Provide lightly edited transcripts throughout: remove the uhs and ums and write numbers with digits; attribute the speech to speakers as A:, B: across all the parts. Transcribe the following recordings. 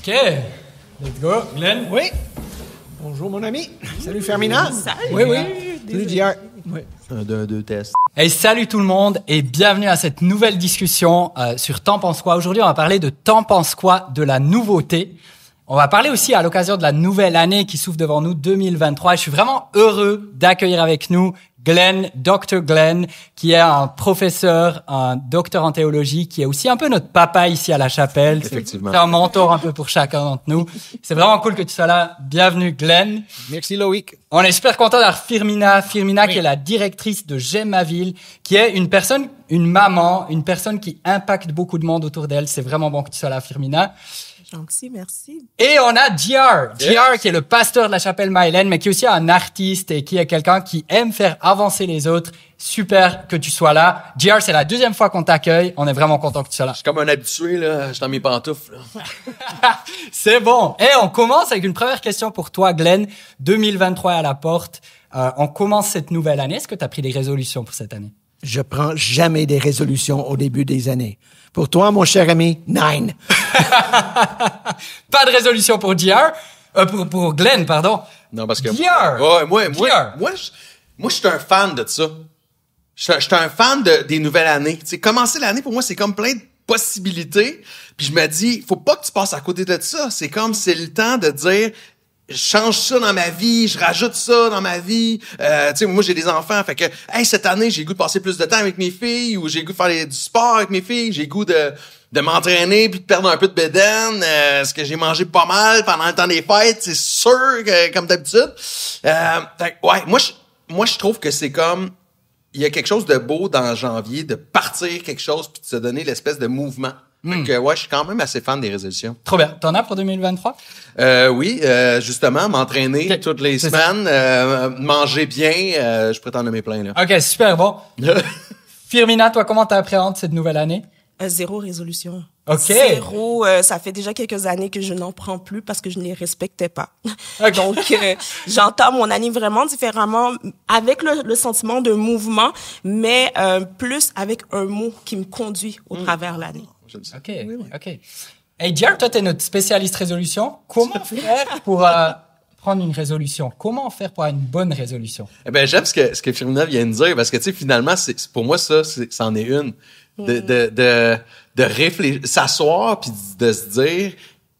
A: OK. Let's go. Glenn?
B: Oui. Bonjour, mon ami. Salut, Fermina.
C: Salut.
B: Oui. Salut, JR. Oui.
D: Deux tests.
A: Hey, salut tout le monde et bienvenue à cette nouvelle discussion sur T'en penses quoi. Aujourd'hui, on va parler de T'en penses quoi de la nouveauté. On va parler aussi à l'occasion de la nouvelle année qui s'ouvre devant nous, 2023. Et je suis vraiment heureux d'accueillir avec nous Glenn, Dr. Glenn, qui est un professeur, un docteur en théologie, qui est aussi un peu notre papa ici à la chapelle.
D: Effectivement.
A: C'est un mentor un peu pour chacun d'entre nous. C'est vraiment cool que tu sois là. Bienvenue, Glenn.
B: Merci, Loïc.
A: On est super content d'avoir Firmina, qui est la directrice de J'aime ma ville, qui est une personne, une maman, une personne qui impacte beaucoup de monde autour d'elle. C'est vraiment bon que tu sois là, Firmina.
C: Gentil, merci.
A: Et on a JR. JR qui est le pasteur de la chapelle Maëlène, mais qui est aussi un artiste et qui est quelqu'un qui aime faire avancer les autres. Super que tu sois là. JR, c'est la deuxième fois qu'on t'accueille. On est vraiment content que tu sois là.
D: Je suis comme un habitué, là. Je suis dans mes pantoufles. Là.
A: C'est bon. Et on commence avec une première question pour toi, Glenn. 2023 est à la porte. On commence cette nouvelle année. Est-ce que tu as pris des résolutions pour cette année?
B: Je prends jamais des résolutions au début des années. Pour toi, mon cher ami, 9.
A: Pas de résolution pour JR. Pour Glenn, pardon.
D: Non, parce que...
A: JR.
D: Ouais, moi, je suis un fan de ça. Je suis un fan des nouvelles années. Tu sais, commencer l'année, pour moi, c'est comme plein de possibilités. Puis je me dis, faut pas que tu passes à côté de ça. C'est comme, c'est le temps de dire... Je change ça dans ma vie, je rajoute ça dans ma vie. Tu sais, moi, j'ai des enfants, fait que, hey, cette année, j'ai le goût de passer plus de temps avec mes filles, ou j'ai le goût de faire du sport avec mes filles, j'ai le goût de m'entraîner puis de perdre un peu de bédaine, parce que j'ai mangé pas mal pendant le temps des fêtes, c'est sûr, comme d'habitude. Fait que, ouais, moi, je trouve que c'est comme, il y a quelque chose de beau dans janvier, de partir quelque chose puis de se donner l'espèce de mouvement. Fait que, ouais, je suis quand même assez fan des résolutions.
A: Trop bien. T'en as pour 2023?
D: Oui, justement, m'entraîner toutes les semaines, manger bien, je prétends nommer plein, là.
A: OK, super bon. Firmina, toi, comment t'appréhendes cette nouvelle année?
C: Zéro résolution.
A: OK.
C: Zéro, ça fait déjà quelques années que je n'en prends plus parce que je ne les respectais pas.
A: Okay.
C: Donc, j'entame mon année vraiment différemment, avec le sentiment de mouvement, mais plus avec un mot qui me conduit au travers l'année.
A: OK, OK. Hey, JR, toi, t'es notre spécialiste résolution. Comment faire pour prendre une résolution? Comment faire pour avoir une bonne résolution?
D: Eh ben, j'aime ce que Firmina vient de dire, parce que, tu sais, finalement, pour moi, c'en est une. De réfléchir, s'asseoir puis de se dire,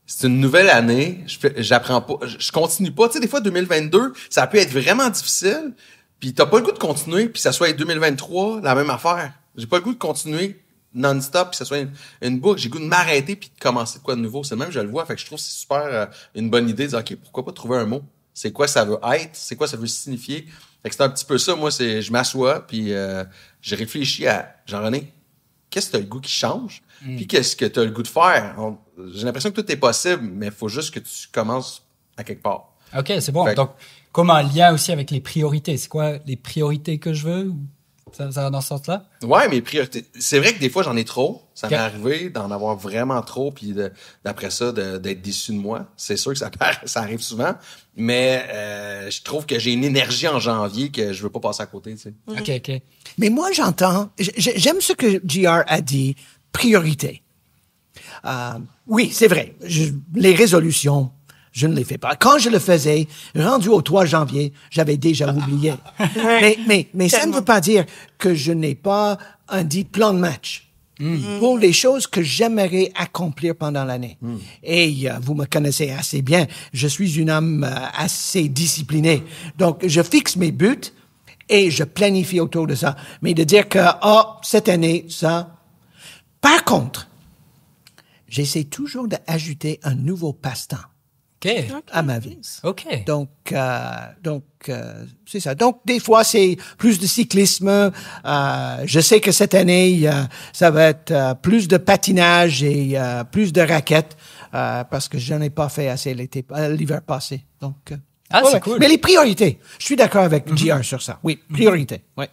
D: c'est une nouvelle année, j'apprends pas, je continue pas. Tu sais, des fois, 2022, ça peut être vraiment difficile, puis t'as pas le goût de continuer, puis ça soit 2023, la même affaire. J'ai pas le goût de continuer non-stop, puis ça soit une boucle. J'ai le goût de m'arrêter puis de commencer de quoi de nouveau. C'est le même, je le vois. Fait que je trouve que c'est super une bonne idée de dire, OK, pourquoi pas trouver un mot? C'est quoi ça veut être? C'est quoi ça veut signifier? Fait que c'est un petit peu ça. Moi, je m'assois puis je réfléchis à Jean-René, qu'est-ce que tu as le goût qui change? Puis qu'est-ce que tu as le goût de faire? J'ai l'impression que tout est possible, mais il faut juste que tu commences à quelque part.
A: OK, c'est bon. Donc, comme un lien aussi avec les priorités. C'est quoi les priorités que je veux? Ça va dans ce sens-là?
D: Ouais, mes priorités. C'est vrai que des fois, j'en ai trop. Ça m'est arrivé d'en avoir vraiment trop, puis d'après ça, d'être déçu de moi. C'est sûr que ça arrive souvent. Mais je trouve que j'ai une énergie en janvier que je veux pas passer à côté. Tu sais.
A: OK.
B: Mais moi, j'entends, j'aime ce que JR a dit, priorité. Oui, c'est vrai. Les résolutions, je ne les fais pas. Quand je le faisais, rendu au 3 janvier, j'avais déjà oublié. mais ça ne veut pas dire que je n'ai pas un dit plan de match pour les choses que j'aimerais accomplir pendant l'année. Et vous me connaissez assez bien. Je suis une âme assez disciplinée. Donc, je fixe mes buts et je planifie autour de ça. Mais de dire que, cette année, ça... Par contre, j'essaie toujours d'ajouter un nouveau passe-temps.
A: OK.
B: À ma vie.
A: OK.
B: Donc, c'est ça. Donc, des fois, c'est plus de cyclisme. Je sais que cette année, ça va être plus de patinage et plus de raquettes parce que je n'en ai pas fait assez l'hiver passé. Donc,
A: c'est cool.
B: Mais les priorités. Je suis d'accord avec JR sur ça. Oui, priorités. Oui.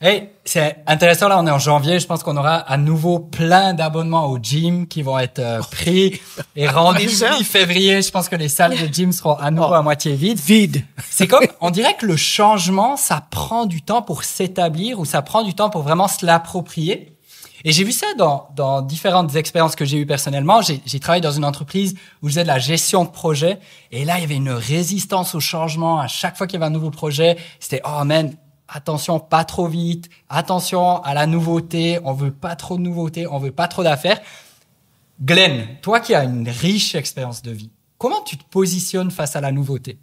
A: Hey, c'est intéressant, là, on est en janvier. Je pense qu'on aura à nouveau plein d'abonnements au gym qui vont être pris et rendus mi-février. Je pense que les salles de gym seront à nouveau à moitié vides. C'est comme, on dirait que le changement, ça prend du temps pour s'établir ou ça prend du temps pour vraiment se l'approprier. Et j'ai vu ça dans différentes expériences que j'ai eues personnellement. J'ai travaillé dans une entreprise où je faisais de la gestion de projet. Et là, il y avait une résistance au changement. À chaque fois qu'il y avait un nouveau projet, c'était « Oh man, attention, pas trop vite. Attention à la nouveauté. On veut pas trop de nouveautés. On veut pas trop d'affaires. » Glenn, toi qui as une riche expérience de vie, comment tu te positionnes face à la nouveauté?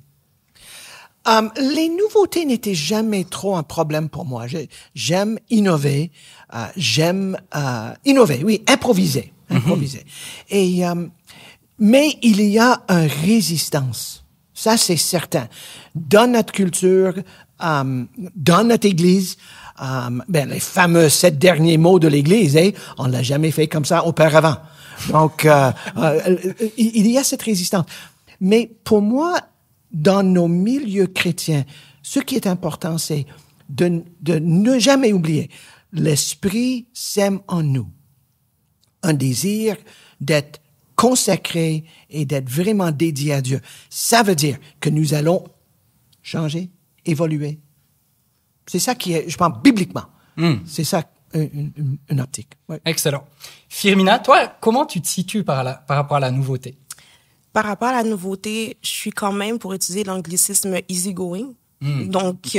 B: Les nouveautés n'étaient jamais trop un problème pour moi. J'aime innover, improviser. Et mais il y a une résistance. Ça, c'est certain. Dans notre culture, dans notre Église, les fameux 7 derniers mots de l'Église, on l'a jamais fait comme ça auparavant. Donc, il y a cette résistance. Mais pour moi, dans nos milieux chrétiens, ce qui est important, c'est de ne jamais oublier, l'Esprit sème en nous un désir d'être consacré et d'être vraiment dédié à Dieu. Ça veut dire que nous allons changer, évoluer. C'est ça qui est, je pense, bibliquement. C'est ça, une optique. Ouais.
A: Excellent. Firmina, toi, comment tu te situes par rapport à la nouveauté?
C: Par rapport à la nouveauté, je suis quand même, pour utiliser l'anglicisme, easygoing. Donc,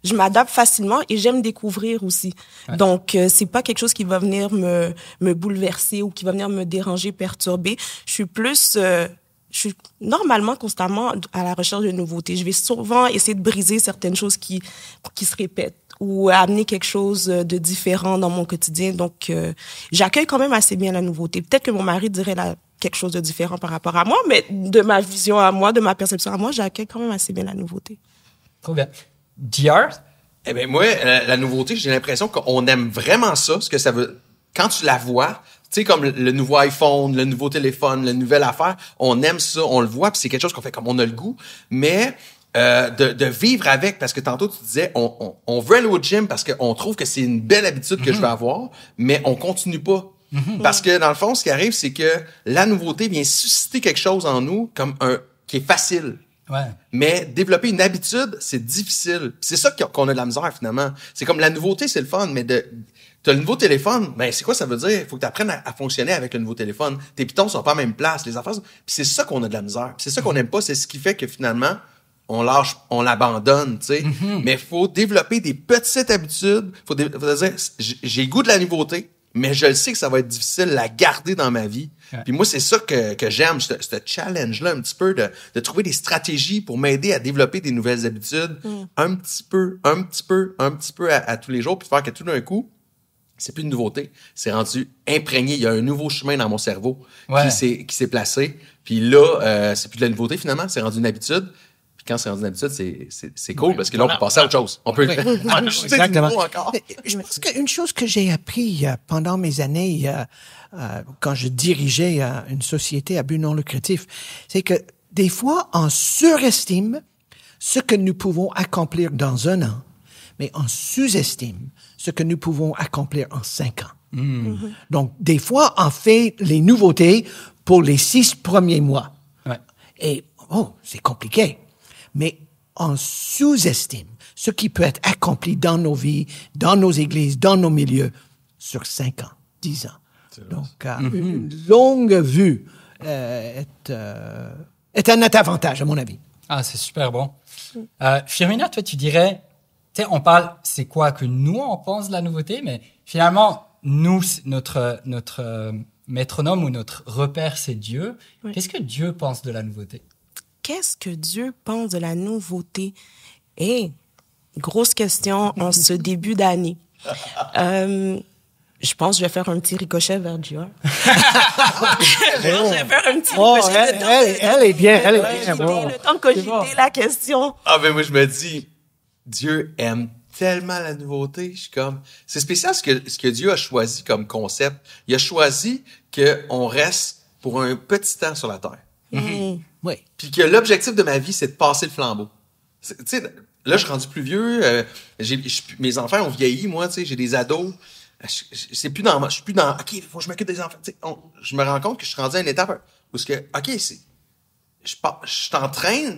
C: je m'adapte facilement et j'aime découvrir aussi. Ouais. Donc, c'est pas quelque chose qui va venir me bouleverser ou qui va venir me déranger, perturber. Je suis normalement constamment à la recherche de nouveautés. Je vais souvent essayer de briser certaines choses qui se répètent ou amener quelque chose de différent dans mon quotidien. Donc, j'accueille quand même assez bien la nouveauté. Peut-être que mon mari dirait quelque chose de différent par rapport à moi, mais de ma vision à moi, de ma perception à moi, j'accueille quand même assez bien la nouveauté.
A: Trop bien. JR?
D: Eh bien, moi, la nouveauté, j'ai l'impression qu'on aime vraiment ça, ce que ça veut... Quand tu la vois, tu sais, comme le nouveau iPhone, le nouveau téléphone, la nouvelle affaire, on aime ça, on le voit, puis c'est quelque chose qu'on fait comme on a le goût, mais de vivre avec, parce que tantôt, tu disais, on veut aller au gym parce qu'on trouve que c'est une belle habitude que je vais avoir, mais on continue pas. Parce que dans le fond, ce qui arrive, c'est que la nouveauté vient susciter quelque chose en nous comme qui est facile.
A: Ouais.
D: Mais développer une habitude, c'est difficile. Puis c'est ça qu'on a de la misère finalement. C'est comme la nouveauté, c'est le fun, mais t'as le nouveau téléphone, ben c'est quoi ça veut dire? Il faut que tu apprennes à fonctionner avec le nouveau téléphone. Tes pitons sont pas à la même place, les affaires. Puis c'est ça qu'on a de la misère. Puis c'est ça qu'on aime pas, c'est ce qui fait que finalement on l'abandonne, tu sais. Mais faut développer des petites habitudes. Faut dire, j'ai le goût de la nouveauté, mais je le sais que ça va être difficile de la garder dans ma vie. Ouais. Puis moi, c'est ça que j'aime, ce challenge-là, un petit peu, de trouver des stratégies pour m'aider à développer des nouvelles habitudes, un petit peu à tous les jours, puis faire que tout d'un coup, c'est plus une nouveauté, c'est rendu imprégné. Il y a un nouveau chemin dans mon cerveau qui s'est placé. Puis là, c'est plus de la nouveauté finalement, c'est rendu une habitude. Puis quand c'est rendu une habitude, c'est cool parce que là, on peut passer à autre chose. On peut
B: exactement. Encore. Je pense qu'une chose que j'ai appris pendant mes années, quand je dirigeais une société à but non lucratif, c'est que des fois, on surestime ce que nous pouvons accomplir dans un an, mais on sous-estime ce que nous pouvons accomplir en 5 ans. Donc, des fois, on fait les nouveautés pour les 6 premiers mois. Ouais. Et, c'est compliqué. Mais on sous-estime ce qui peut être accompli dans nos vies, dans nos églises, dans nos milieux, sur 5 ans, 10 ans. Donc, une longue vue est un net avantage, à mon avis.
A: Ah, c'est super bon. Firmina, toi, tu dirais, tu sais, on parle, c'est quoi que nous, on pense de la nouveauté, mais finalement, nous, notre métronome ou notre repère, c'est Dieu. Oui. Qu'est-ce que Dieu pense de la nouveauté?
C: Qu'est-ce que Dieu pense de la nouveauté? Grosse question en ce début d'année. Je pense que je vais faire un petit ricochet vers Dieu. Je vais faire un petit ricochet.
B: Elle est bien.
C: Le temps de cogiter la question.
D: Ah, ben moi, je me dis, Dieu aime tellement la nouveauté. Je suis comme, c'est spécial ce que Dieu a choisi comme concept. Il a choisi qu'on reste pour un petit temps sur la terre.
B: Oui.
D: Puis que l'objectif de ma vie, c'est de passer le flambeau. Tu sais, là, je suis rendu plus vieux. Mes enfants ont vieilli, moi, tu sais, j'ai des ados. Je suis plus dans, OK, il faut que je m'occupe des enfants. Tu sais, je me rends compte que je suis rendu à une étape où OK, je suis en train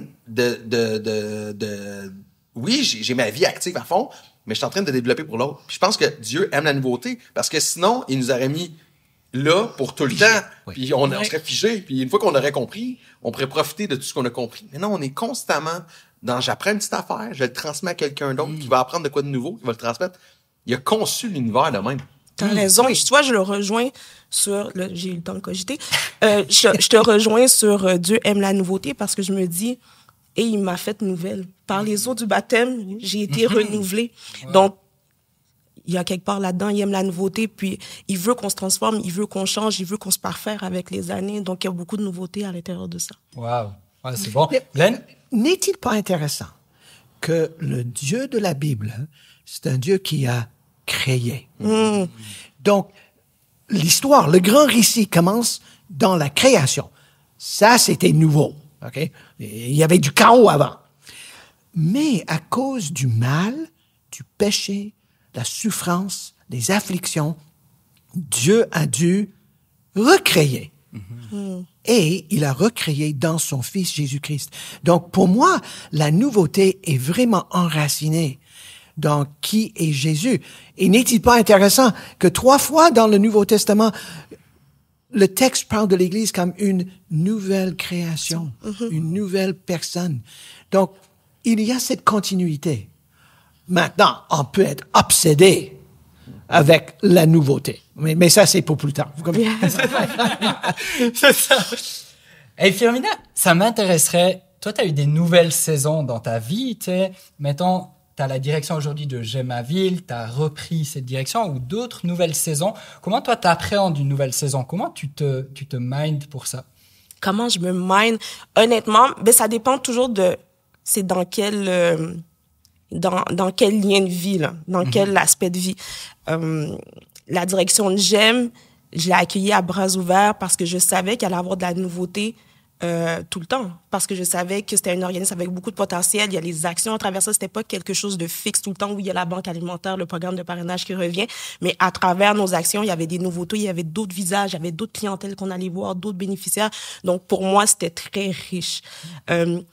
D: oui, j'ai ma vie active à fond, mais je suis en train de développer pour l'autre. Puis je pense que Dieu aime la nouveauté, parce que sinon, il nous aurait mis là pour tout le temps, puis on serait figé, puis une fois qu'on aurait compris, on pourrait profiter de tout ce qu'on a compris. Mais non, on est constamment dans j'apprends une petite affaire, je le transmets à quelqu'un d'autre qui va apprendre de quoi de nouveau, qui va le transmettre. Il a conçu l'univers de même.
C: T'as raison. Et toi, je le rejoins sur... j'ai eu le temps de cogiter. Je te rejoins sur Dieu aime la nouveauté parce que je me dis, et il m'a fait nouvelle. Par les eaux du baptême, j'ai été renouvelée. Ouais. Donc, il y a quelque part là-dedans, il aime la nouveauté, puis il veut qu'on se transforme, il veut qu'on change, il veut qu'on se parfaire avec les années. Donc, il y a beaucoup de nouveautés à l'intérieur de ça.
A: Wow. Ouais, c'est bon. Glenn?
B: N'est-il pas intéressant que le Dieu de la Bible, c'est un Dieu qui a créé. Donc, l'histoire, le grand récit commence dans la création. Ça, c'était nouveau. OK? Il y avait du chaos avant. Mais à cause du mal, du péché, la souffrance, des afflictions, Dieu a dû recréer. Et il a recréé dans son Fils Jésus-Christ. Donc, pour moi, la nouveauté est vraiment enracinée dans qui est Jésus. Et n'est-il pas intéressant que 3 fois dans le Nouveau Testament, le texte parle de l'Église comme une nouvelle création, une nouvelle personne. Donc, il y a cette continuité. Maintenant, on peut être obsédé avec la nouveauté. Mais ça, c'est pour plus tard.
A: C'est ça. Et Firmina, ça m'intéresserait. Toi, tu as eu des nouvelles saisons dans ta vie, tu sais. Mettons, tu as la direction aujourd'hui de J'aime ma ville, tu as repris cette direction ou d'autres nouvelles saisons. Comment toi, tu appréhendes une nouvelle saison? Comment tu te mindes pour ça?
C: Comment je me mine? Honnêtement, ben, ça dépend toujours de... C'est dans quel... dans quel lien de vie, là, dans quel aspect de vie. La direction de J'aime, je l'ai accueillie à bras ouverts parce que je savais qu'il allait y avoir de la nouveauté tout le temps. Parce que je savais que c'était un organisme avec beaucoup de potentiel. Il y a les actions à travers ça. C'était pas quelque chose de fixe tout le temps où il y a la banque alimentaire, le programme de parrainage qui revient. Mais à travers nos actions, il y avait des nouveautés, il y avait d'autres visages, il y avait d'autres clientèles qu'on allait voir, d'autres bénéficiaires. Donc, pour moi, c'était très riche.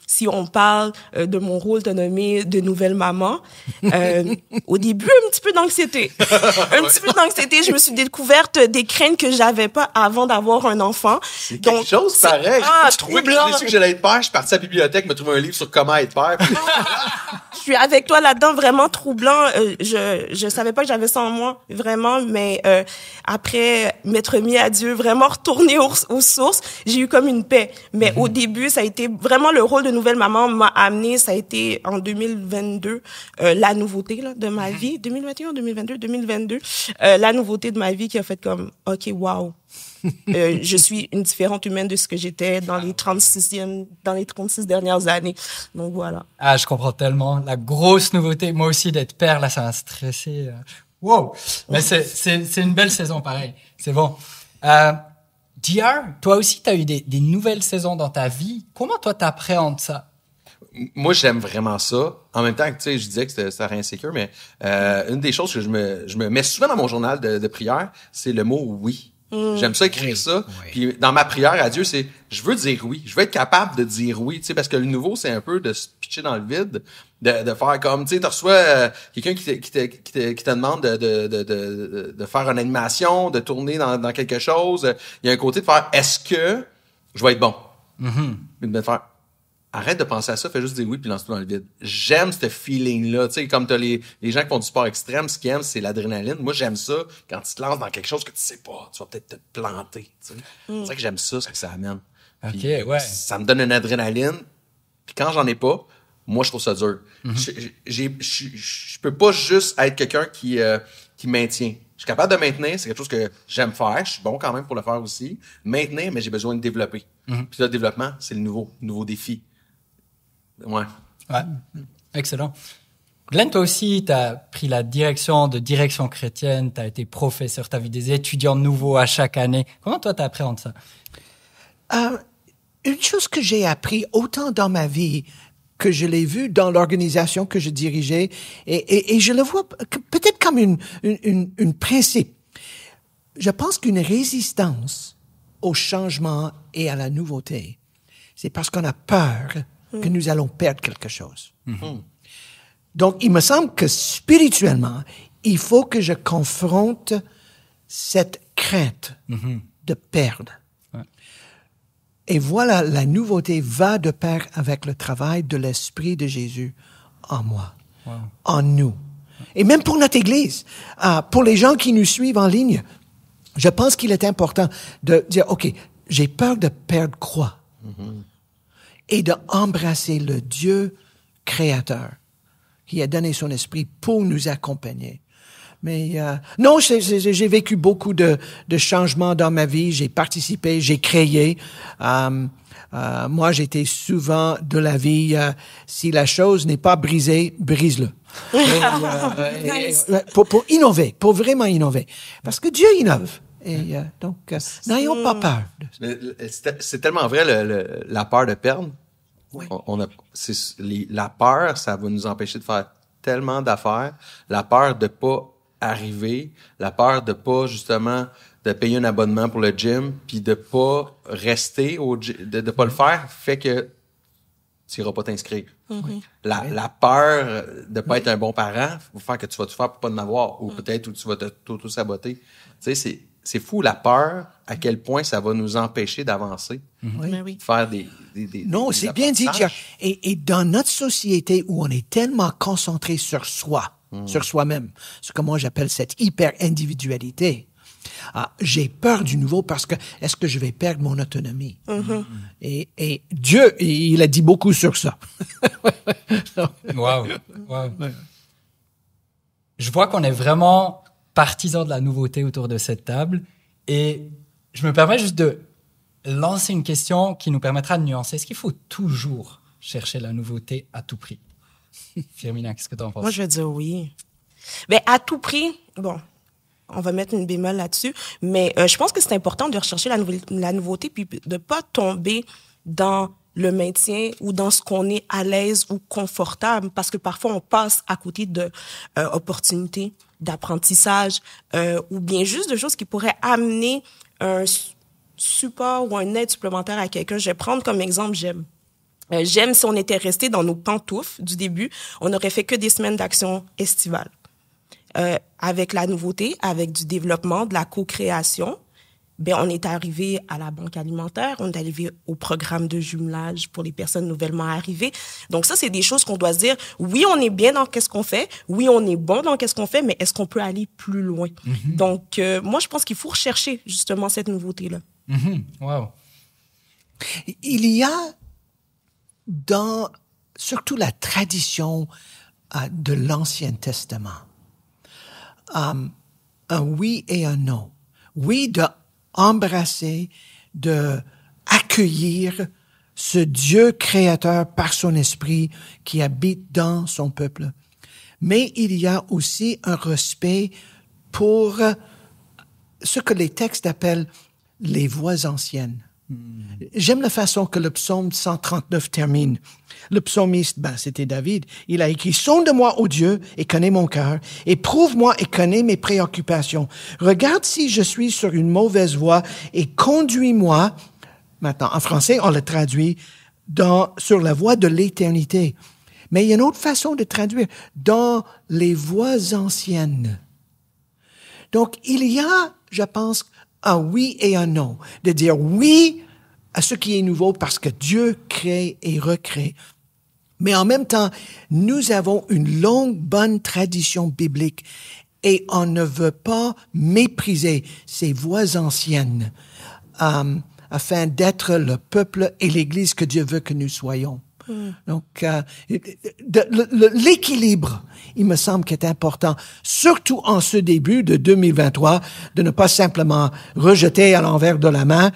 C: Si on parle de mon rôle de nommée de nouvelle maman, au début, un petit peu d'anxiété. Petit peu d'anxiété. Je me suis découverte des craintes que j'avais pas avant d'avoir un enfant.
D: C'est quelque chose pareil. J'ai su que j'allais être père, je suis parti à la bibliothèque, me trouver un livre sur comment être père.
C: Je suis avec toi là-dedans, vraiment troublant. Je savais pas que j'avais ça en moi, vraiment, mais après m'être mis à Dieu, vraiment retourner aux sources, j'ai eu comme une paix. Mais au début, ça a été vraiment le rôle de nouvelle maman m'a amené, ça a été en 2022, la nouveauté là, de ma vie. 2021, 2022, la nouveauté de ma vie qui a fait comme, OK, wow. Je suis une différente humaine de ce que j'étais dans les 36 dernières années. Donc voilà.
A: Ah, je comprends tellement. La grosse nouveauté, moi aussi, d'être père, là, ça m'a stressé. Wow! Mais c'est une belle saison, pareil. C'est bon. JR, toi aussi, tu as eu des nouvelles saisons dans ta vie. Comment toi, t'appréhendes ça?
D: Moi, j'aime vraiment ça. En même temps, tu sais, je disais que c'était rien sécure, mais une des choses que je me mets souvent dans mon journal de prière, c'est le mot « oui ». J'aime ça écrire ça. Oui. Puis dans ma prière à Dieu, c'est je veux dire oui. Je veux être capable de dire oui. Tu sais, parce que le nouveau, c'est un peu de se pitcher dans le vide, de faire comme, tu sais, tu reçois quelqu'un qui te demande de faire une animation, de tourner dans quelque chose. Il y a un côté de faire est-ce que je vais être bon? De faire arrête de penser à ça, fais juste dire oui puis lance-toi dans le vide. J'aime ce feeling-là. Tu sais, comme t'as les gens qui font du sport extrême, ce qu'ils aiment, c'est l'adrénaline. Moi, j'aime ça quand tu te lances dans quelque chose que tu sais pas. Tu vas peut-être te planter. Tu sais. C'est vrai que j'aime ça, ce que ça amène. Puis,
A: OK, ouais.
D: Ça me donne une adrénaline. Puis quand j'en ai pas, moi, je trouve ça dur. Je peux pas juste être quelqu'un qui maintient. Je suis capable de maintenir, c'est quelque chose que j'aime faire. Je suis bon quand même pour le faire aussi. Maintenir, mais j'ai besoin de développer. Puis le développement, c'est le nouveau défi. Ouais.
A: Excellent. Glenn, toi aussi, tu as pris la direction chrétienne, tu as été professeur, tu as vu des étudiants nouveaux à chaque année. Comment toi, tu appréhendes ça?
B: Une chose que j'ai appris autant dans ma vie que je l'ai vu dans l'organisation que je dirigeais, et je le vois peut-être comme une principe. Je pense qu'une résistance au changement et à la nouveauté, c'est parce qu'on a peur que nous allons perdre quelque chose. Donc, il me semble que spirituellement, il faut que je confronte cette crainte de perdre.
A: Ouais.
B: Et voilà, la nouveauté va de pair avec le travail de l'Esprit de Jésus en moi, en nous. Et même pour notre Église, pour les gens qui nous suivent en ligne, je pense qu'il est important de dire, OK, j'ai peur de perdre quoi? Et d'embrasser le Dieu créateur qui a donné son esprit pour nous accompagner. Mais non, j'ai vécu beaucoup de changements dans ma vie. J'ai participé, j'ai créé. Moi, j'étais souvent de la vie, si la chose n'est pas brisée, brise-le. Pour innover, pour vraiment innover. Parce que Dieu innove. Et donc, n'ayons pas peur.
D: C'est tellement vrai, la peur de perdre.
B: Oui.
D: La peur, ça va nous empêcher de faire tellement d'affaires. La peur de pas arriver, la peur de pas, justement, de payer un abonnement pour le gym, puis de pas rester au gym, de pas le faire, fait que tu iras pas t'inscrire. La peur de pas être un bon parent va faire que tu vas tout faire pour pas en avoir, ou peut-être où tu vas t'auto-saboter. Tu sais, c'est fou, la peur, à quel point ça va nous empêcher d'avancer.
C: Oui.
D: Faire des
B: Non, c'est bien dit, Jack. Et dans notre société où on est tellement concentré sur soi, sur soi-même, ce que moi j'appelle cette hyper-individualité, j'ai peur du nouveau parce que est-ce que je vais perdre mon autonomie? Et Dieu, il a dit beaucoup sur ça.
A: Wow. Je vois qu'on est vraiment partisans de la nouveauté autour de cette table. Et je me permets juste de lancer une question qui nous permettra de nuancer. Est-ce qu'il faut toujours chercher la nouveauté à tout prix? Firmina, qu'est-ce que tu en penses?
C: Moi, je vais dire oui. Mais à tout prix, bon, on va mettre une bémol là-dessus, mais je pense que c'est important de rechercher la nouveauté puis de pas tomber dans le maintien ou dans ce qu'on est à l'aise ou confortable, parce que parfois on passe à côté de opportunités d'apprentissage ou bien juste de choses qui pourraient amener un support ou un aide supplémentaire à quelqu'un. Je vais prendre comme exemple J'aime. J'aime, si on était resté dans nos pantoufles du début, on n'aurait fait que des semaines d'action estivale. Avec la nouveauté, avec du développement, de la co-création, on est arrivé à la banque alimentaire, on est arrivé au programme de jumelage pour les personnes nouvellement arrivées. Donc ça, c'est des choses qu'on doit se dire, oui, on est bien dans qu'est-ce qu'on fait, oui, on est bon dans qu'est-ce qu'on fait, mais est-ce qu'on peut aller plus loin? Donc, moi, je pense qu'il faut rechercher justement cette nouveauté-là.
A: Wow.
B: Il y a dans surtout la tradition de l'Ancien Testament un oui et un non. Oui, de embrasser, de accueillir ce Dieu créateur par son esprit qui habite dans son peuple. Mais il y a aussi un respect pour ce que les textes appellent les voies anciennes. J'aime la façon que le psaume 139 termine. Le psalmiste, c'était David, il a écrit « Sonde-moi, ô Dieu, et connais mon cœur, éprouve-moi et connais mes préoccupations. Regarde si je suis sur une mauvaise voie et conduis-moi. » Maintenant, en français, on le traduit sur la voie de l'éternité. Mais il y a une autre façon de traduire, dans les voies anciennes. Donc, il y a, je pense, un oui et un non. De dire oui à ce qui est nouveau parce que Dieu crée et recrée. Mais en même temps, nous avons une longue, bonne tradition biblique et on ne veut pas mépriser ces voies anciennes afin d'être le peuple et l'Église que Dieu veut que nous soyons. Donc, l'équilibre, il me semble, qu'il est important, surtout en ce début de 2023, de ne pas simplement rejeter à l'envers de la main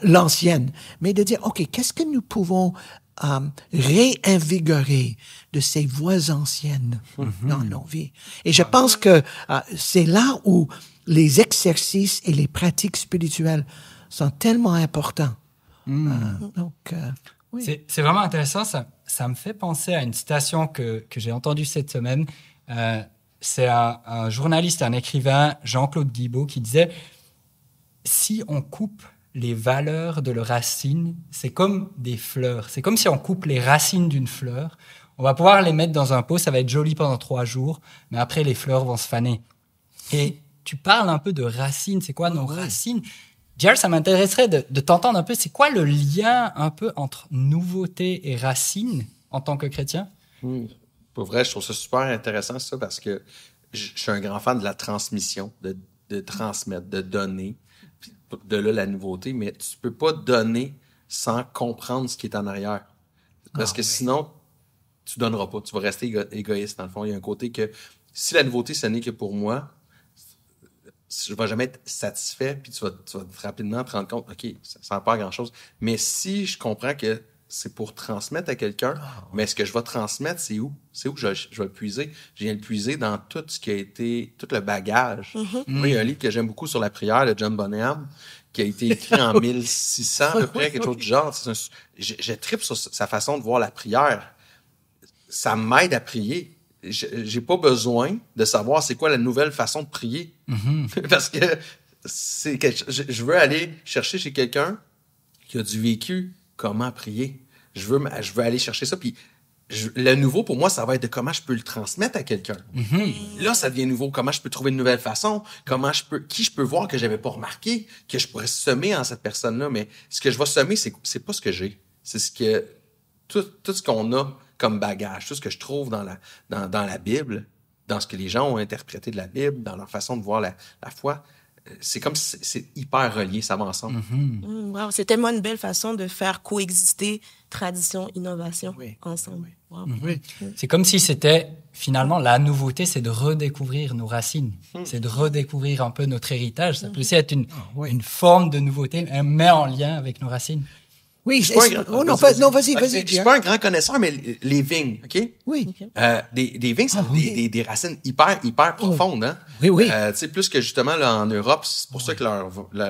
B: l'ancienne, mais de dire, OK, qu'est-ce que nous pouvons réinvigorer de ces voies anciennes dans nos vies? Et je pense que c'est là où les exercices et les pratiques spirituelles sont tellement importants. Oui.
A: C'est vraiment intéressant. Ça me fait penser à une citation que j'ai entendue cette semaine. C'est un journaliste et un écrivain, Jean-Claude Guibault, qui disait « Si on coupe les valeurs de leurs racines, c'est comme des fleurs. C'est comme si on coupe les racines d'une fleur. On va pouvoir les mettre dans un pot, ça va être joli pendant 3 jours, mais après, les fleurs vont se faner. Et tu parles un peu de racines. C'est quoi nos racines? Jer, ça m'intéresserait de t'entendre un peu. C'est quoi le lien un peu entre nouveauté et racines en tant que chrétien?
D: Pour vrai, je trouve ça super intéressant, ça, parce que je suis un grand fan de la transmission, de transmettre, de donner. Puis de là, la nouveauté. Mais tu peux pas donner sans comprendre ce qui est en arrière. Parce que sinon, tu donneras pas. Tu vas rester égoïste, dans le fond. Il y a un côté que si la nouveauté, ce n'est que pour moi, je vais jamais être satisfait, puis tu vas rapidement te rendre compte, OK, ça sert pas à grand-chose. Mais si je comprends que c'est pour transmettre à quelqu'un, mais ce que je vais transmettre, c'est où? C'est où que je vais le puiser? Je viens le puiser dans tout ce qui a été, tout le bagage. Moi, il y a un livre que j'aime beaucoup sur la prière de John Bonham, qui a été écrit en 1600 à peu près, quelque chose du genre. Je tripe sur sa façon de voir la prière. Ça m'aide à prier. J'ai pas besoin de savoir c'est quoi la nouvelle façon de prier. Parce que je veux aller chercher chez quelqu'un qui a du vécu comment prier. Je veux aller chercher ça. Puis le nouveau, pour moi, ça va être de comment je peux le transmettre à quelqu'un. Là, ça devient nouveau. Comment je peux trouver une nouvelle façon? Qui je peux voir que j'avais pas remarqué, que je pourrais semer en cette personne-là. Mais ce que je vais semer, c'est pas ce que j'ai. C'est tout ce qu'on a comme bagage, tout ce que je trouve dans la Bible, dans ce que les gens ont interprété de la Bible, dans leur façon de voir la foi. C'est comme si c'est hyper relié, ça va ensemble.
C: Wow, c'est tellement une belle façon de faire coexister tradition, innovation ensemble. Wow.
A: C'est comme si c'était, finalement, la nouveauté, c'est de redécouvrir nos racines. C'est de redécouvrir un peu notre héritage. Ça peut aussi être une forme de nouveauté, mais en lien avec nos racines.
B: Oui, vas-y.
D: Je suis pas un grand connaisseur, mais les vignes, OK?
B: Oui.
D: Des vignes, ça a des racines hyper profondes, hein?
B: Oui.
D: Tu sais, plus que justement, là, en Europe, c'est pour ça que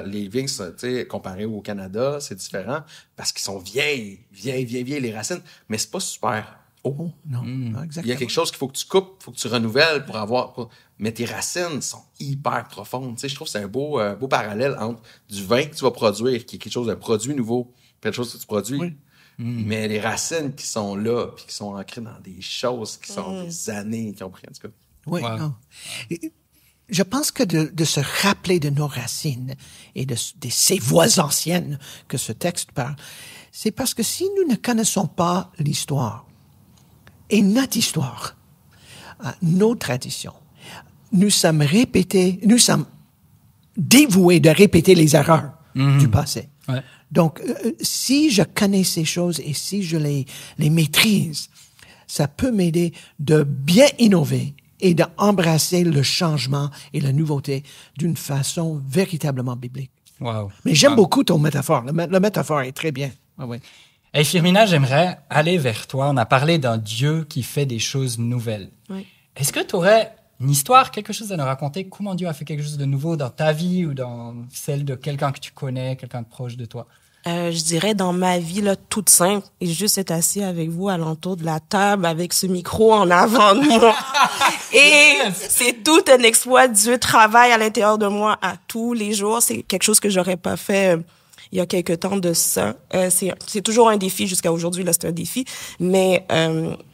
D: les vignes, tu sais, comparé au Canada, c'est différent, parce qu'ils sont vieilles, les racines, mais c'est pas super haut.
B: Non, exactement.
D: Il y a quelque chose qu'il faut que tu coupes, faut que tu renouvelles mais tes racines sont hyper profondes. Tu sais, je trouve que c'est un beau parallèle entre du vin que tu vas produire, qui est quelque chose d'un produit nouveau, quelque chose que tu produis. Mais les racines qui sont là, puis qui sont ancrées dans des choses qui sont des années, qui ont pris, en tout cas.
B: Oui, non. Je pense que de se rappeler de nos racines et de ces voix anciennes que ce texte parle, c'est parce que si nous ne connaissons pas l'histoire et notre histoire, nos traditions, nous sommes dévoués de répéter les erreurs du passé.
A: Ouais.
B: Donc, si je connais ces choses et si je les maîtrise, ça peut m'aider de bien innover et d'embrasser le changement et la nouveauté d'une façon véritablement biblique.
A: Wow.
B: Mais j'aime beaucoup ton métaphore. La métaphore est très bien. Ah oui.
A: Hey, Firmina, j'aimerais aller vers toi. On a parlé d'un Dieu qui fait des choses nouvelles.
C: Oui.
A: Est-ce que tu aurais une histoire, quelque chose à nous raconter? Comment Dieu a fait quelque chose de nouveau dans ta vie ou dans celle de quelqu'un que tu connais, quelqu'un de proche de toi?
C: Je dirais dans ma vie, là, toute simple, et juste être assis avec vous alentour de la table avec ce micro en avant de moi. Et c'est tout un exploit. Dieu travaille à l'intérieur de moi à tous les jours. C'est quelque chose que j'aurais pas fait il y a quelque temps de ça. C'est toujours un défi jusqu'à aujourd'hui, là, c'est un défi. Mais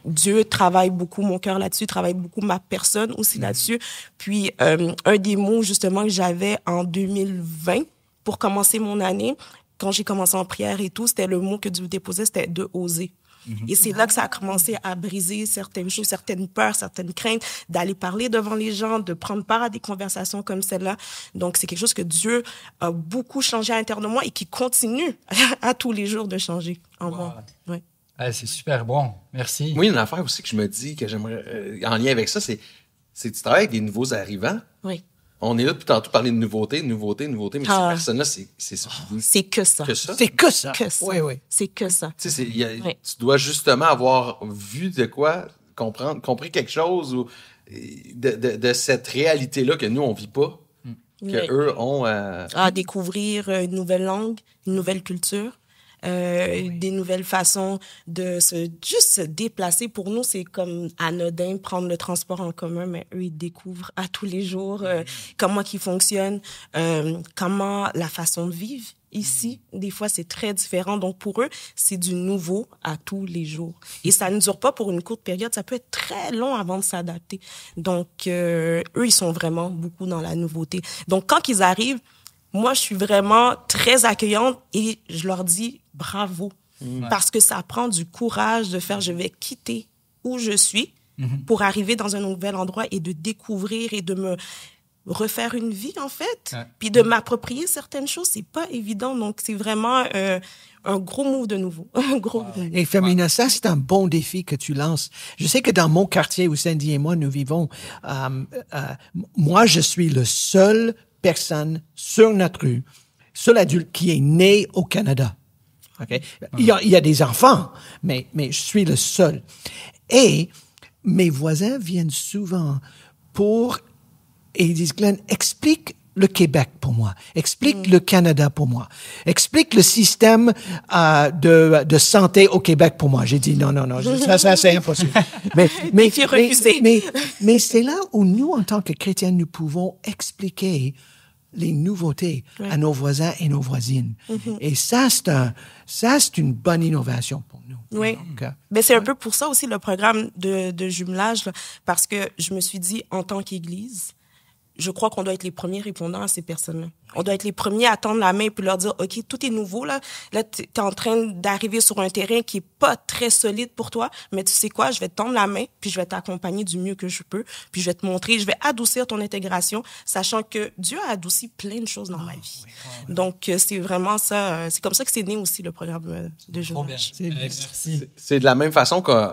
C: Dieu travaille beaucoup mon cœur là-dessus, travaille beaucoup ma personne aussi là-dessus. Puis un des mots justement que j'avais en 2020 pour commencer mon année, quand j'ai commencé en prière et tout, c'était le mot que Dieu déposait, c'était de oser. Et c'est là que ça a commencé à briser certaines choses, certaines peurs, certaines craintes, d'aller parler devant les gens, de prendre part à des conversations comme celle-là. Donc, c'est quelque chose que Dieu a beaucoup changé à l'intérieur de moi et qui continue à tous les jours de changer en moi. Ouais.
A: Ah, c'est super bon. Merci.
D: Oui, une affaire aussi que je me dis que j'aimerais, en lien avec ça, c'est que tu travailles avec des nouveaux arrivants.
C: Oui.
D: On est là depuis tantôt parler de nouveautés, mais ces personnes-là, c'est ça.
C: C'est que ça.
B: C'est que ça.
C: Que ça.
B: Oui.
C: C'est que ça.
D: Tu sais, tu dois justement avoir vu de quoi, compris quelque chose ou de cette réalité-là que nous, on vit pas, que eux ont...
C: À découvrir une nouvelle langue, une nouvelle culture. Des nouvelles façons de juste se déplacer. Pour nous, c'est comme anodin, prendre le transport en commun, mais eux, ils découvrent à tous les jours comment ils fonctionnent, comment la façon de vivre Ici, des fois, c'est très différent. Donc, pour eux, c'est du nouveau à tous les jours. Et ça ne dure pas pour une courte période. Ça peut être très long avant de s'adapter. Donc, eux, ils sont vraiment beaucoup dans la nouveauté. Donc, quand ils arrivent, moi, je suis vraiment très accueillante et je leur dis bravo. Parce que ça prend du courage de faire, je vais quitter où je suis pour arriver dans un nouvel endroit et de découvrir et de me refaire une vie, en fait. Puis de m'approprier certaines choses, c'est pas évident. Donc, c'est vraiment un gros move de nouveau. Un gros move.
B: Et Fermina, ça, c'est un bon défi que tu lances. Je sais que dans mon quartier où Sandy et moi, nous vivons, moi, je suis le seul personne sur notre rue, seul adulte qui est né au Canada. Okay? Il y a des enfants, mais je suis le seul. Et mes voisins viennent souvent et ils disent, Glenn, explique le Québec pour moi. Explique le Canada pour moi. Explique le système de santé au Québec pour moi. J'ai dit non, ça c'est impossible. mais c'est là où nous, en tant que chrétiens, nous pouvons expliquer les nouveautés à nos voisins et nos voisines. Et ça, c'est une bonne innovation pour nous.
C: Oui. Donc, mais c'est un peu pour ça aussi le programme de jumelage, là, parce que je me suis dit, en tant qu'Église, je crois qu'on doit être les premiers répondants à ces personnes-là. On doit être les premiers à tendre la main puis leur dire, OK, tout est nouveau, là. Là, t'es en train d'arriver sur un terrain qui est pas très solide pour toi, mais tu sais quoi, je vais te tendre la main puis je vais t'accompagner du mieux que je peux puis je vais te montrer, je vais adoucir ton intégration, sachant que Dieu a adouci plein de choses dans ma vie. Donc, c'est vraiment ça. C'est comme ça que c'est né aussi le programme de jumelage.
D: C'est de la même façon que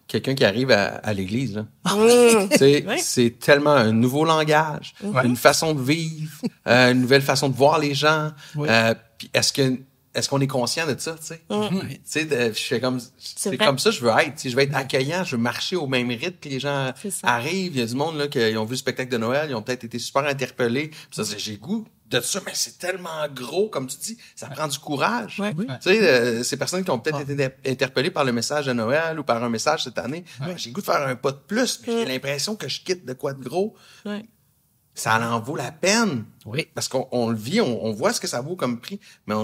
D: quelqu'un qui arrive à l'église, là. C'est tellement un nouveau langage, une façon de vivre, une nouvelle façon de voir les gens. Puis est-ce qu'on est conscient de ça, tu sais? C'est comme ça je veux être. Je veux être accueillant, je veux marcher au même rythme que les gens arrivent. Il y a du monde là qui ont vu le spectacle de Noël, ils ont peut-être été super interpellés. Puis ça, j'ai goût de ça, mais c'est tellement gros, comme tu dis, ça prend du courage. Tu sais, ces personnes qui ont peut-être été interpellées par le message de Noël ou par un message cette année, j'ai goût de faire un pas de plus, puis j'ai l'impression que je quitte de quoi de gros. Ça en vaut la peine. Parce qu'on le vit, on voit ce que ça vaut comme prix, mais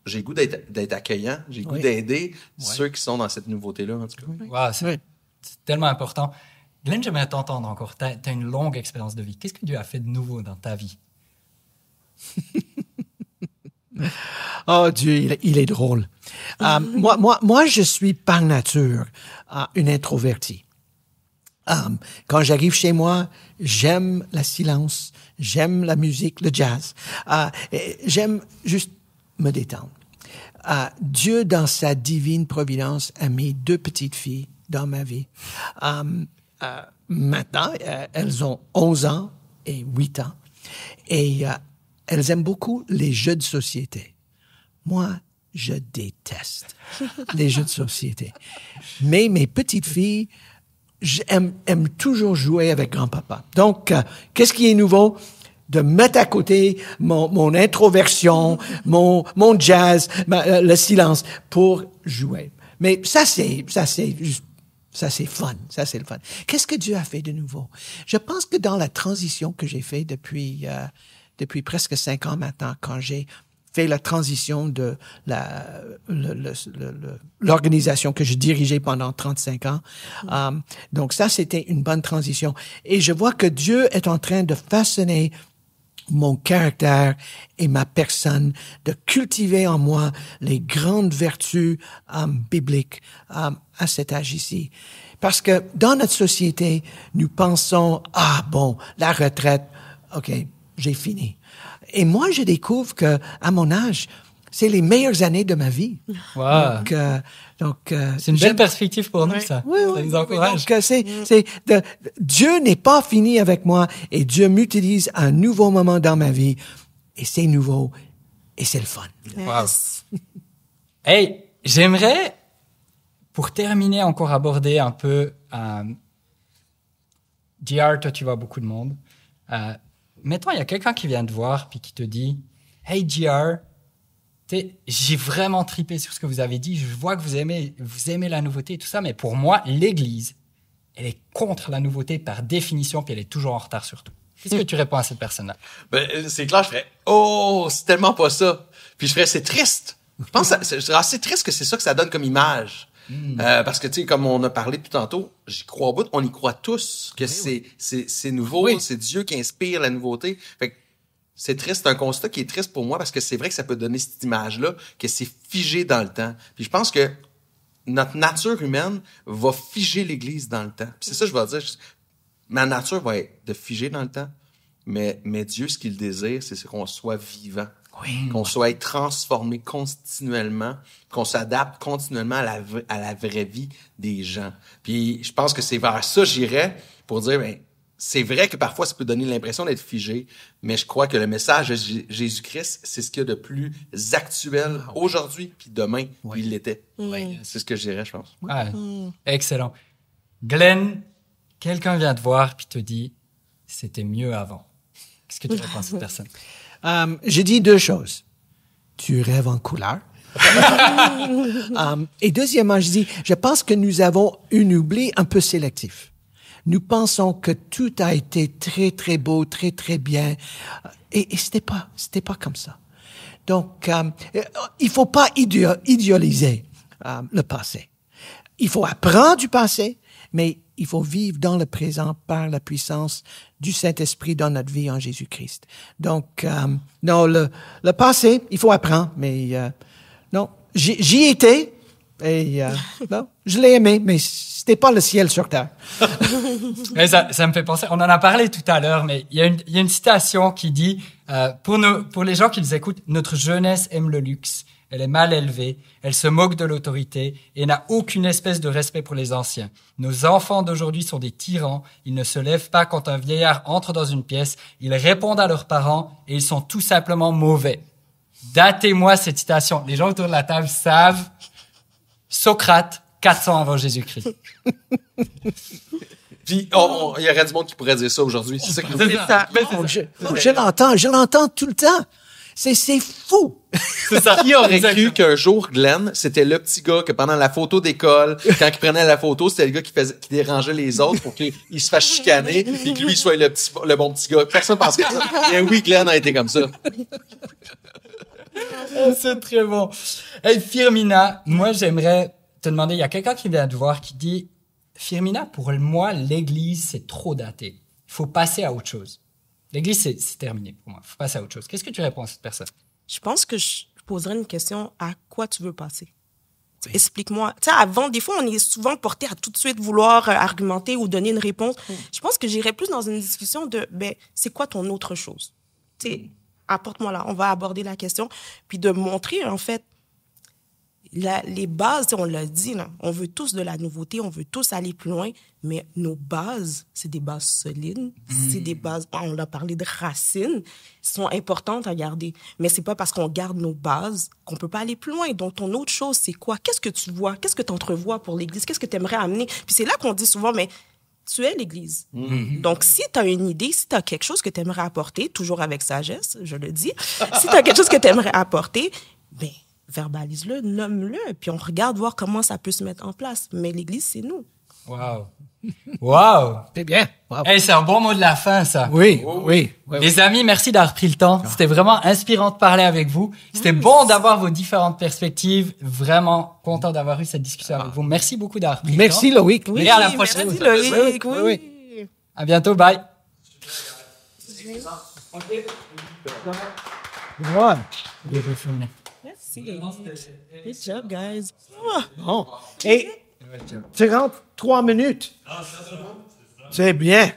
D: j'ai goût d'être accueillant, j'ai goût d'aider ceux qui sont dans cette nouveauté-là, en tout cas.
A: Wow, c'est tellement important. Glenn, j'aimerais t'entendre encore. T'as une longue expérience de vie. Qu'est-ce que Dieu a fait de nouveau dans ta vie?
B: Oh Dieu, il est drôle. Moi, je suis par nature une introvertie. Quand j'arrive chez moi, j'aime le silence, j'aime la musique, le jazz. J'aime juste me détendre. Dieu, dans sa divine providence, a mis 2 petites filles dans ma vie. Maintenant, elles ont 11 ans et 8 ans. Et elles aiment beaucoup les jeux de société. Moi, je déteste les jeux de société. Mais mes petites filles aiment toujours jouer avec grand-papa. Donc, qu'est-ce qui est nouveau? De mettre à côté mon introversion, mon jazz, le silence pour jouer. Mais ça c'est fun. Ça, c'est le fun. Qu'est-ce que Dieu a fait de nouveau? Je pense que dans la transition que j'ai fait depuis presque 5 ans maintenant, quand j'ai fait la transition de l'organisation que je dirigeais pendant 35 ans. Donc ça, c'était une bonne transition. Et je vois que Dieu est en train de façonner mon caractère et ma personne, de cultiver en moi les grandes vertus bibliques à cet âge ici. Parce que dans notre société, nous pensons, la retraite, OK, j'ai fini. Et moi, je découvre que à mon âge, c'est les meilleures années de ma vie.
A: Wow.
B: Donc,
A: c'est une belle perspective pour nous, ça.
B: Oui,
A: ça nous encourage.
B: Donc, Dieu n'est pas fini avec moi et Dieu m'utilise à un nouveau moment dans ma vie. Et c'est nouveau et c'est le fun.
C: Yes.
A: Wow. Hey, j'aimerais, pour terminer, encore aborder un peu... JR, toi, tu vois beaucoup de monde. Mettons, il y a quelqu'un qui vient te voir puis qui te dit « Hey, JR, j'ai vraiment tripé sur ce que vous avez dit. Je vois que vous aimez la nouveauté et tout ça, mais pour moi, l'Église, elle est contre la nouveauté par définition puis elle est toujours en retard sur tout. Qu'est-ce que tu réponds à cette personne-là?
D: Ben, c'est clair, je ferais « Oh, c'est tellement pas ça! » Puis je ferais « C'est triste! » Je pense que c'est assez triste que c'est ça que ça donne comme image. Parce que, tu sais, comme on a parlé depuis tantôt, j'y crois au bout, on y croit tous que c'est nouveau, c'est Dieu qui inspire la nouveauté. Fait que c'est triste, c'est un constat qui est triste pour moi parce que c'est vrai que ça peut donner cette image-là, que c'est figé dans le temps. Puis je pense que notre nature humaine va figer l'Église dans le temps. Puis c'est ça que je vais dire. Ma nature va être de figer dans le temps, mais Dieu, ce qu'il désire, c'est qu'on soit vivant. Oui. Qu'on soit transformé continuellement, qu'on s'adapte continuellement à la vraie vie des gens. Puis je pense que c'est vers ça j'irais pour dire, ben, c'est vrai que parfois ça peut donner l'impression d'être figé, mais je crois que le message de Jésus-Christ, c'est ce qu'il y a de plus actuel aujourd'hui, puis demain, puis il l'était. C'est ce que je dirais, je pense.
A: Excellent. Glenn, quelqu'un vient te voir puis te dit, c'était mieux avant. Qu'est-ce que tu réponds à cette personne?
B: Je dis deux choses. Tu rêves en couleur. Et deuxièmement, je pense que nous avons un oubli un peu sélectif. Nous pensons que tout a été très, très beau, très, très bien. Et c'était pas comme ça. Donc, il faut pas idéaliser le passé. Il faut apprendre du passé, mais il faut vivre dans le présent par la puissance du Saint-Esprit dans notre vie en Jésus-Christ. Donc, non, le passé, il faut apprendre, mais non, j'y étais et non, je l'ai aimé, mais c'était pas le ciel sur terre.
A: Mais ça me fait penser, on en a parlé tout à l'heure, mais il y a une citation qui dit, pour les gens qui nous écoutent, notre jeunesse aime le luxe. Elle est mal élevée, elle se moque de l'autorité et n'a aucune espèce de respect pour les anciens. Nos enfants d'aujourd'hui sont des tyrans, ils ne se lèvent pas quand un vieillard entre dans une pièce, ils répondent à leurs parents et ils sont tout simplement mauvais. Datez-moi cette citation. Les gens autour de la table savent Socrate, 400 avant Jésus-Christ.
D: Puis, il y aurait du monde qui pourrait dire ça aujourd'hui. C'est ça que
B: Je l'entends tout le temps. C'est fou.
D: C'est ça. Qui aurait cru qu'un jour, Glenn, c'était le petit gars que pendant la photo d'école, quand il prenait la photo, c'était le gars qui dérangeait les autres pour qu'il se fasse chicaner et que lui soit le bon petit gars. Personne pense que ça. Et oui, Glenn a été comme ça.
A: C'est très bon. Hey, Firmina, moi, j'aimerais te demander, il y a quelqu'un qui vient te voir qui dit, Firmina, pour moi, l'Église, c'est trop daté. Il faut passer à autre chose. L'Église, c'est terminé pour moi. Il faut passer à autre chose. Qu'est-ce que tu réponds à cette personne?
C: Je pense que je poserais une question, à quoi tu veux passer? Oui. Explique-moi. Tu sais, avant, des fois, on est souvent porté à tout de suite vouloir argumenter ou donner une réponse. Je pense que j'irais plus dans une discussion de, c'est quoi ton autre chose? Tu sais, apporte-moi là. On va aborder la question. Puis de montrer, en fait, les bases, on l'a dit, là, on veut tous de la nouveauté, on veut tous aller plus loin, mais nos bases, c'est des bases solides, c'est des bases, on a parlé de racines, sont importantes à garder. Mais c'est pas parce qu'on garde nos bases qu'on peut pas aller plus loin. Donc, ton autre chose, c'est quoi? Qu'est-ce que tu vois? Qu'est-ce que tu entrevois pour l'Église? Qu'est-ce que tu aimerais amener? Puis c'est là qu'on dit souvent, mais tu es l'Église. Donc, si tu as une idée, si tu as quelque chose que tu aimerais apporter, toujours avec sagesse, je le dis, si tu as quelque chose que tu aimerais apporter, verbalise-le, nomme-le, puis on regarde voir comment ça peut se mettre en place. Mais l'Église, c'est nous.
A: Wow. Wow.
B: C'est bien. Wow.
A: Hey, c'est un bon mot de la fin, ça.
B: Oui.
A: Les amis, merci d'avoir pris le temps. C'était vraiment inspirant de parler avec vous. C'était bon d'avoir vos différentes perspectives. Vraiment content d'avoir eu cette discussion avec vous. Merci beaucoup d'avoir pris le temps.
B: Merci, Loïc.
A: Oui, et à la prochaine.
C: Merci, Loïc. Oui.
A: À bientôt. Bye.
C: Merci. Good job, guys.
B: Bon. Et tu rentres 3 minutes. C'est bien.